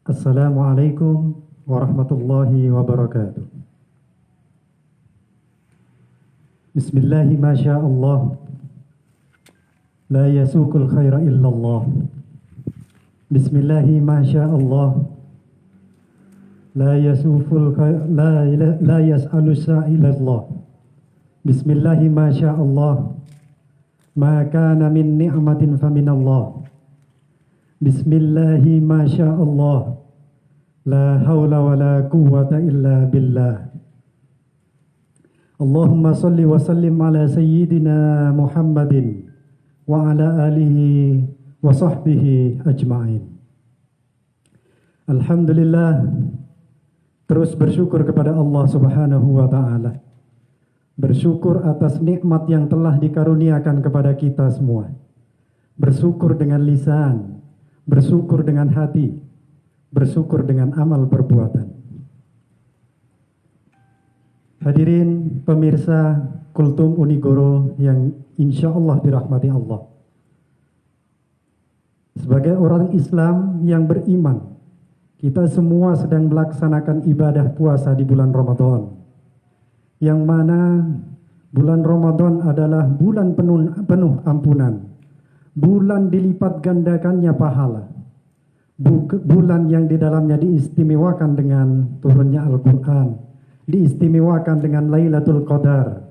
Assalamualaikum warahmatullahi wabarakatuh. Bismillahi masyaallah. La yasukul khaira illallah. Bismillahi masyaallah. La yasuful khair, la yas'alu sa'ilallah. Bismillahi masyaallah. Ma kana min ni'matin faminallah. Bismillahi masyaallah. La haula wa la quwwata illa billah. Allahumma salli wa sallim ala sayyidina Muhammadin wa ala alihi wa sahbihi ajma'in. Alhamdulillah, terus bersyukur kepada Allah Subhanahu wa ta'ala. Bersyukur atas nikmat yang telah dikaruniakan kepada kita semua. Bersyukur dengan lisan, bersyukur dengan hati, bersyukur dengan amal perbuatan. Hadirin pemirsa Kultum Unigoro yang insya Allah dirahmati Allah. Sebagai orang Islam yang beriman, kita semua sedang melaksanakan ibadah puasa di bulan Ramadan, yang mana bulan Ramadan adalah bulan penuh ampunan, bulan dilipat gandakannya pahala, bulan yang di dalamnya diistimewakan dengan turunnya Al-Quran, diistimewakan dengan Lailatul Qadar.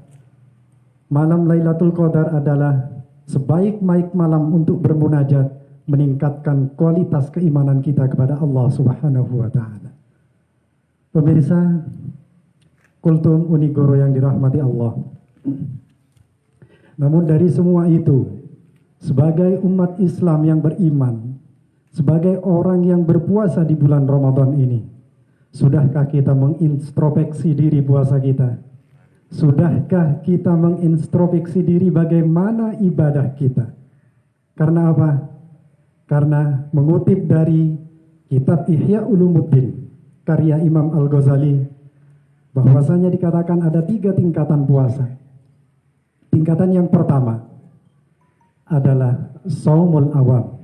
Malam Lailatul Qadar adalah sebaik-baik malam untuk bermunajat, meningkatkan kualitas keimanan kita kepada Allah Subhanahu wa ta'ala. Pemirsa Kultum Unigoro yang dirahmati Allah. Namun dari semua itu, sebagai umat Islam yang beriman, sebagai orang yang berpuasa di bulan Ramadan ini, sudahkah kita mengintrospeksi diri puasa kita? Sudahkah kita mengintrospeksi diri bagaimana ibadah kita? Karena apa? Karena mengutip dari kitab Ihya Ulumuddin, karya Imam Al-Ghazali, bahwasanya dikatakan ada 3 tingkatan puasa. Tingkatan yang pertama adalah shaumul awam,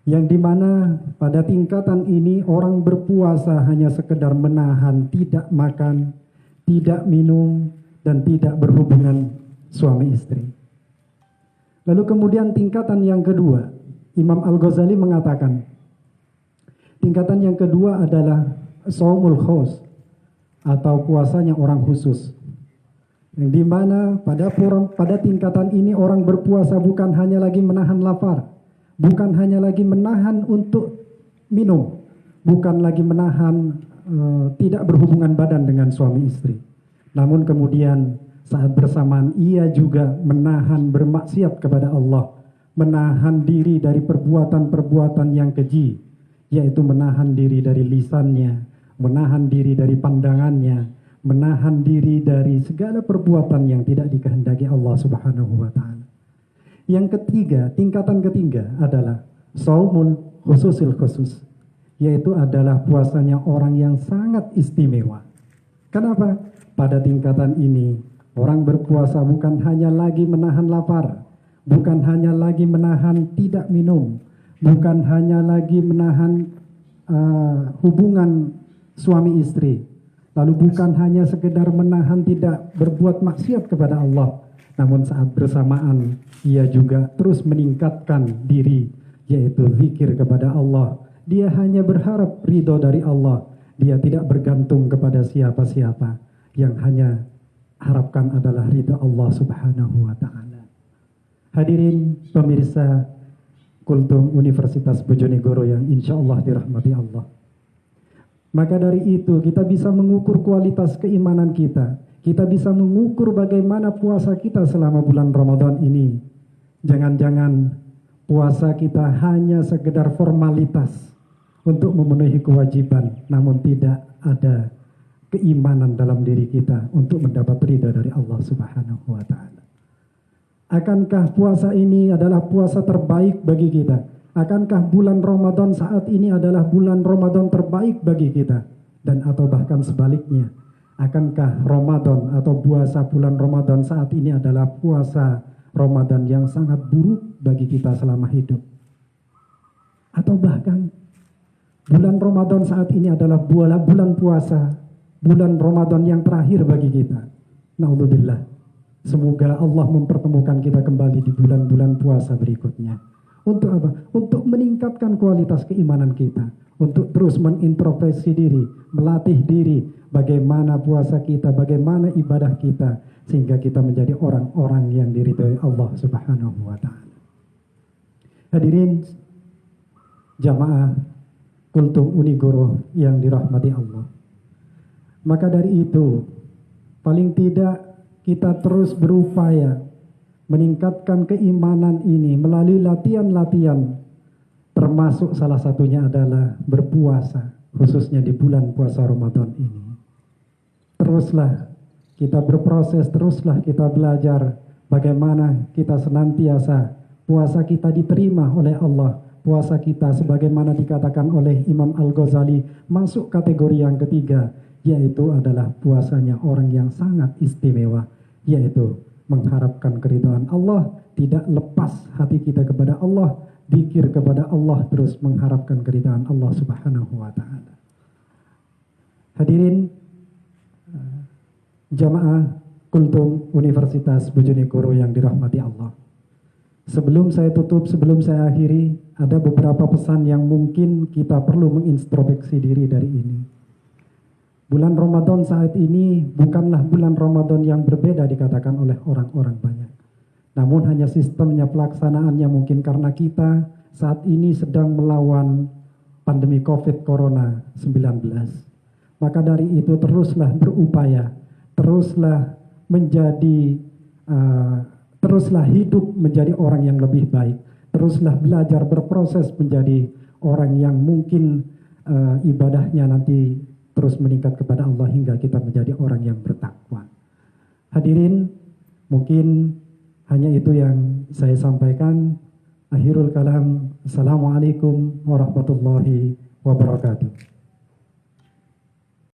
yang dimana pada tingkatan ini orang berpuasa hanya sekedar menahan tidak makan, tidak minum, dan tidak berhubungan suami istri. Lalu kemudian tingkatan yang kedua, Imam Al-Ghazali mengatakan, tingkatan yang kedua adalah shaumul khos, atau puasanya orang khusus, yang dimana pada tingkatan ini orang berpuasa bukan hanya lagi menahan lapar, bukan hanya lagi menahan untuk minum, bukan lagi menahan tidak berhubungan badan dengan suami istri. Namun kemudian saat bersamaan ia juga menahan bermaksiat kepada Allah, menahan diri dari perbuatan-perbuatan yang keji, yaitu menahan diri dari lisannya, menahan diri dari pandangannya, menahan diri dari segala perbuatan yang tidak dikehendaki Allah Subhanahu wa ta'ala. Yang ketiga, tingkatan ketiga adalah shaumun khususil khusus, yaitu adalah puasanya orang yang sangat istimewa. Kenapa? Pada tingkatan ini orang berpuasa bukan hanya lagi menahan lapar, bukan hanya lagi menahan tidak minum, bukan hanya lagi menahan hubungan suami istri, lalu bukan hanya sekedar menahan tidak berbuat maksiat kepada Allah, namun saat bersamaan ia juga terus meningkatkan diri, yaitu zikir kepada Allah. Dia hanya berharap ridho dari Allah. Dia tidak bergantung kepada siapa-siapa. Yang hanya harapkan adalah ridho Allah Subhanahu wa ta'ala. Hadirin pemirsa Kultum Universitas Bojonegoro yang insya Allah dirahmati Allah. Maka dari itu kita bisa mengukur kualitas keimanan kita. Kita bisa mengukur bagaimana puasa kita selama bulan Ramadan ini. Jangan-jangan puasa kita hanya sekedar formalitas untuk memenuhi kewajiban, namun tidak ada keimanan dalam diri kita untuk mendapat ridha dari Allah Subhanahu wa ta'ala. Akankah puasa ini adalah puasa terbaik bagi kita? Akankah bulan Ramadan saat ini adalah bulan Ramadan terbaik bagi kita? Dan atau bahkan sebaliknya, akankah Ramadan atau puasa bulan Ramadan saat ini adalah puasa Ramadan yang sangat buruk bagi kita selama hidup? Atau bahkan Bulan Ramadan saat ini adalah bulan puasa, bulan Ramadan yang terakhir bagi kita. Naudzubillah. Semoga Allah mempertemukan kita kembali di bulan-bulan puasa berikutnya. Untuk apa? Untuk meningkatkan kualitas keimanan kita. Untuk terus mengintrospeksi diri, melatih diri, bagaimana puasa kita, bagaimana ibadah kita, sehingga kita menjadi orang-orang yang diridhoi Allah Subhanahu wa Ta'ala. Hadirin jamaah Kultum Unigoro yang dirahmati Allah. Maka dari itu, paling tidak kita terus berupaya meningkatkan keimanan ini melalui latihan-latihan, termasuk salah satunya adalah berpuasa, khususnya di bulan puasa Ramadan ini. Teruslah kita berproses, teruslah kita belajar bagaimana kita senantiasa puasa kita diterima oleh Allah. Puasa kita sebagaimana dikatakan oleh Imam Al-Ghazali masuk kategori yang ketiga, yaitu adalah puasanya orang yang sangat istimewa, yaitu mengharapkan keridhaan Allah, tidak lepas hati kita kepada Allah, zikir kepada Allah, terus mengharapkan keridhaan Allah Subhanahu wa Ta'ala. Hadirin jamaah Kultum Universitas Bojonegoro yang dirahmati Allah. Sebelum saya tutup, sebelum saya akhiri, ada beberapa pesan yang mungkin kita perlu mengintrospeksi diri dari ini. Bulan Ramadan saat ini bukanlah bulan Ramadan yang berbeda dikatakan oleh orang-orang banyak. Namun hanya sistemnya, pelaksanaannya mungkin karena kita saat ini sedang melawan pandemi COVID Corona 19. Maka dari itu teruslah berupaya, teruslah teruslah hidup menjadi orang yang lebih baik. Teruslah belajar berproses menjadi orang yang mungkin ibadahnya nanti terus meningkat kepada Allah hingga kita menjadi orang yang bertakwa. Hadirin, mungkin hanya itu yang saya sampaikan. Akhirul kalam. Assalamualaikum warahmatullahi wabarakatuh.